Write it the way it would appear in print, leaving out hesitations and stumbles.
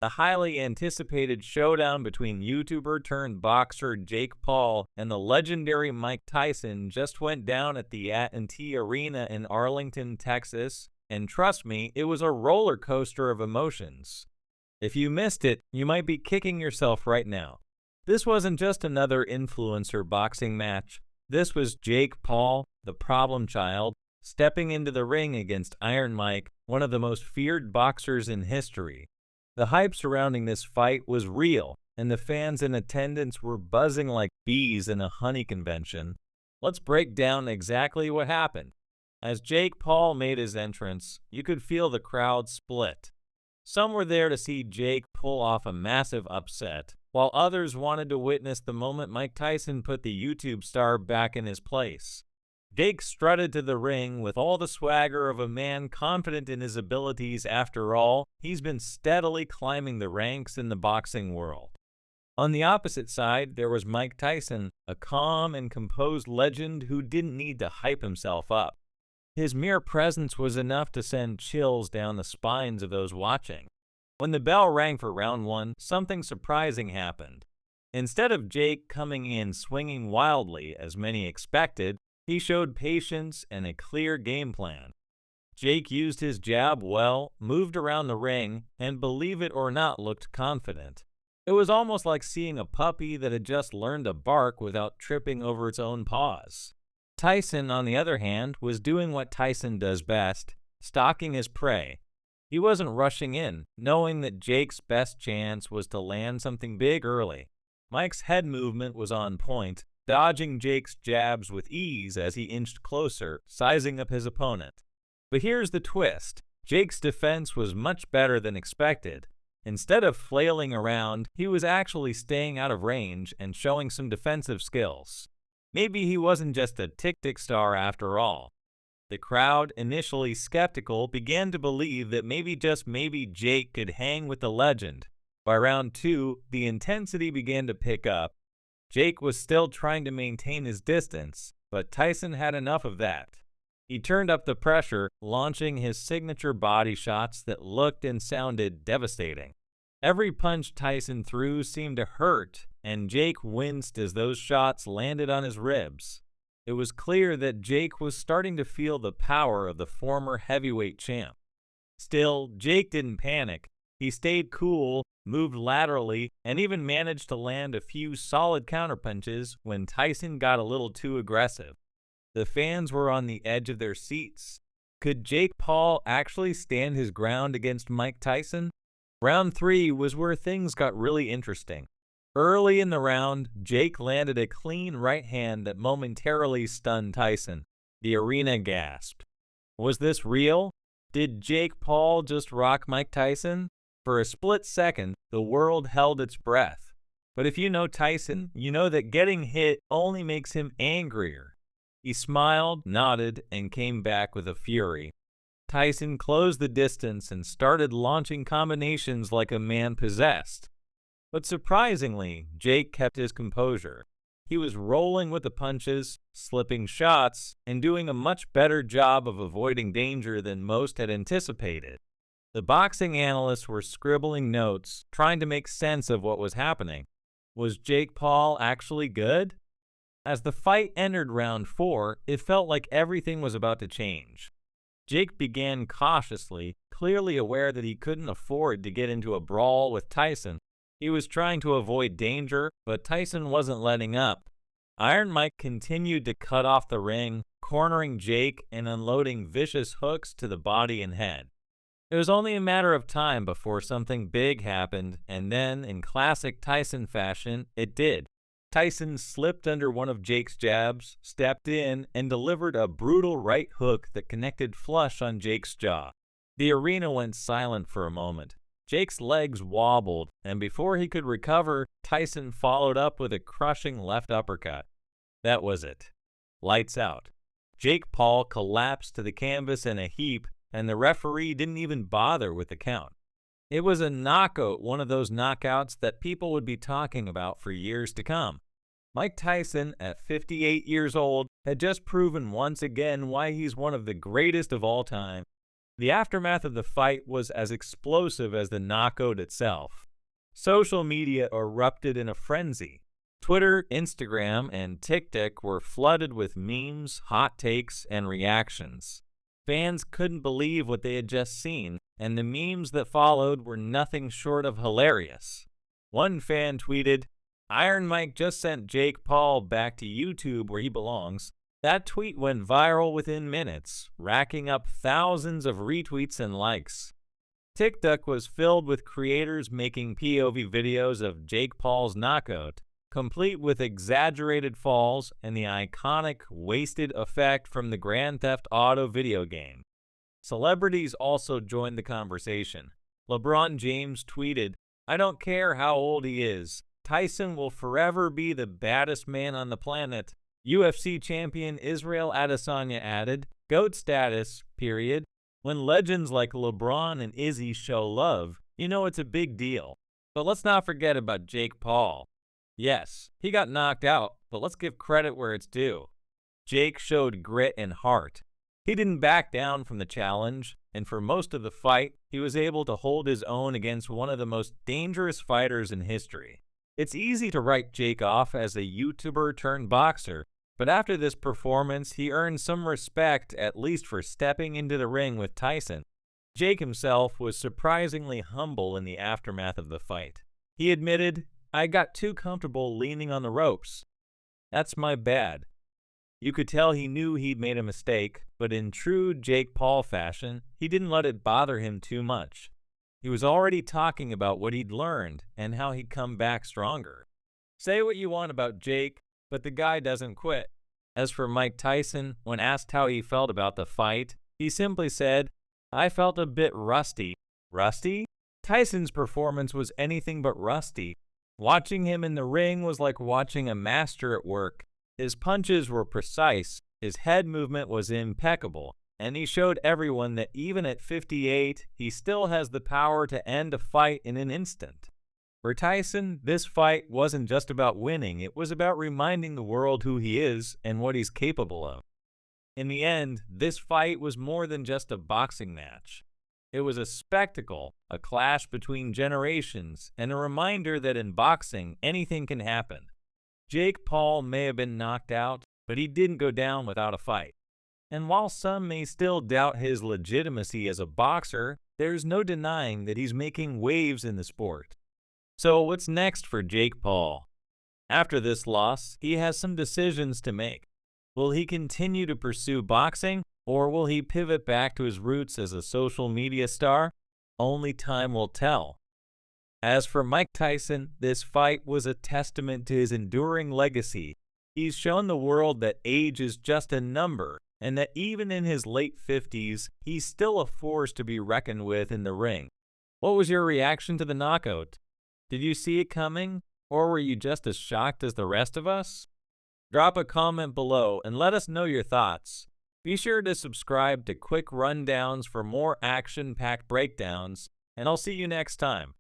The highly anticipated showdown between YouTuber turned boxer Jake Paul and the legendary Mike Tyson just went down at the A&T Arena in Arlington, Texas, and trust me, it was a roller coaster of emotions. If you missed it, you might be kicking yourself right now. This wasn't just another influencer boxing match. This was Jake Paul, the problem child, stepping into the ring against Iron Mike, one of the most feared boxers in history. The hype surrounding this fight was real, and the fans in attendance were buzzing like bees in a honey convention. Let's break down exactly what happened. As Jake Paul made his entrance, you could feel the crowd split. Some were there to see Jake pull off a massive upset, while others wanted to witness the moment Mike Tyson put the YouTube star back in his place. Jake strutted to the ring with all the swagger of a man confident in his abilities. After all, he's been steadily climbing the ranks in the boxing world. On the opposite side, there was Mike Tyson, a calm and composed legend who didn't need to hype himself up. His mere presence was enough to send chills down the spines of those watching. When the bell rang for round one, something surprising happened. Instead of Jake coming in swinging wildly, as many expected, he showed patience and a clear game plan. Jake used his jab well, moved around the ring, and believe it or not, looked confident. It was almost like seeing a puppy that had just learned to bark without tripping over its own paws. Tyson, on the other hand, was doing what Tyson does best, stalking his prey. He wasn't rushing in, knowing that Jake's best chance was to land something big early. Mike's head movement was on point, dodging Jake's jabs with ease as he inched closer, sizing up his opponent. But here's the twist. Jake's defense was much better than expected. Instead of flailing around, he was actually staying out of range and showing some defensive skills. Maybe he wasn't just a tic-tac star after all. The crowd, initially skeptical, began to believe that maybe just maybe Jake could hang with the legend. By round two, the intensity began to pick up. Jake was still trying to maintain his distance, but Tyson had enough of that. He turned up the pressure, launching his signature body shots that looked and sounded devastating. Every punch Tyson threw seemed to hurt, and Jake winced as those shots landed on his ribs. It was clear that Jake was starting to feel the power of the former heavyweight champ. Still, Jake didn't panic. He stayed cool, moved laterally, and even managed to land a few solid counterpunches when Tyson got a little too aggressive. The fans were on the edge of their seats. Could Jake Paul actually stand his ground against Mike Tyson? Round three was where things got really interesting. Early in the round, Jake landed a clean right hand that momentarily stunned Tyson. The arena gasped. Was this real? Did Jake Paul just rock Mike Tyson? For a split second, the world held its breath. But if you know Tyson, you know that getting hit only makes him angrier. He smiled, nodded, and came back with a fury. Tyson closed the distance and started launching combinations like a man possessed. But surprisingly, Jake kept his composure. He was rolling with the punches, slipping shots, and doing a much better job of avoiding danger than most had anticipated. The boxing analysts were scribbling notes, trying to make sense of what was happening. Was Jake Paul actually good? As the fight entered round four, it felt like everything was about to change. Jake began cautiously, clearly aware that he couldn't afford to get into a brawl with Tyson. He was trying to avoid danger, but Tyson wasn't letting up. Iron Mike continued to cut off the ring, cornering Jake and unloading vicious hooks to the body and head. It was only a matter of time before something big happened, and then, in classic Tyson fashion, it did. Tyson slipped under one of Jake's jabs, stepped in, and delivered a brutal right hook that connected flush on Jake's jaw. The arena went silent for a moment. Jake's legs wobbled, and before he could recover, Tyson followed up with a crushing left uppercut. That was it. Lights out. Jake Paul collapsed to the canvas in a heap, and the referee didn't even bother with the count. It was a knockout, one of those knockouts that people would be talking about for years to come. Mike Tyson, at 58 years old, had just proven once again why he's one of the greatest of all time. The aftermath of the fight was as explosive as the knockout itself. Social media erupted in a frenzy. Twitter, Instagram, and TikTok were flooded with memes, hot takes, and reactions. Fans couldn't believe what they had just seen, and the memes that followed were nothing short of hilarious. One fan tweeted, "Iron Mike just sent Jake Paul back to YouTube where he belongs." That tweet went viral within minutes, racking up thousands of retweets and likes. TikTok was filled with creators making POV videos of Jake Paul's knockout, complete with exaggerated falls and the iconic wasted effect from the Grand Theft Auto video game. Celebrities also joined the conversation. LeBron James tweeted, "I don't care how old he is. Tyson will forever be the baddest man on the planet." UFC champion Israel Adesanya added, "GOAT status, period." When legends like LeBron and Izzy show love, you know it's a big deal. But let's not forget about Jake Paul. Yes, he got knocked out, but let's give credit where it's due. Jake showed grit and heart. He didn't back down from the challenge, and for most of the fight, he was able to hold his own against one of the most dangerous fighters in history. It's easy to write Jake off as a YouTuber turned boxer, but after this performance, he earned some respect at least for stepping into the ring with Tyson. Jake himself was surprisingly humble in the aftermath of the fight. He admitted, "I got too comfortable leaning on the ropes. That's my bad." You could tell he knew he'd made a mistake, but in true Jake Paul fashion, he didn't let it bother him too much. He was already talking about what he'd learned and how he'd come back stronger. Say what you want about Jake, but the guy doesn't quit. As for Mike Tyson, when asked how he felt about the fight, he simply said, "I felt a bit rusty." Rusty? Tyson's performance was anything but rusty. Watching him in the ring was like watching a master at work. His punches were precise, his head movement was impeccable, and he showed everyone that even at 58, he still has the power to end a fight in an instant. For Tyson, this fight wasn't just about winning, it was about reminding the world who he is and what he's capable of. In the end, this fight was more than just a boxing match. It was a spectacle, a clash between generations, and a reminder that in boxing, anything can happen. Jake Paul may have been knocked out, but he didn't go down without a fight. And while some may still doubt his legitimacy as a boxer, there's no denying that he's making waves in the sport. So what's next for Jake Paul? After this loss, he has some decisions to make. Will he continue to pursue boxing, or will he pivot back to his roots as a social media star? Only time will tell. As for Mike Tyson, this fight was a testament to his enduring legacy. He's shown the world that age is just a number, and that even in his late 50s, he's still a force to be reckoned with in the ring. What was your reaction to the knockout? Did you see it coming, or were you just as shocked as the rest of us? Drop a comment below and let us know your thoughts. Be sure to subscribe to Quick Rundowns for more action-packed breakdowns, and I'll see you next time.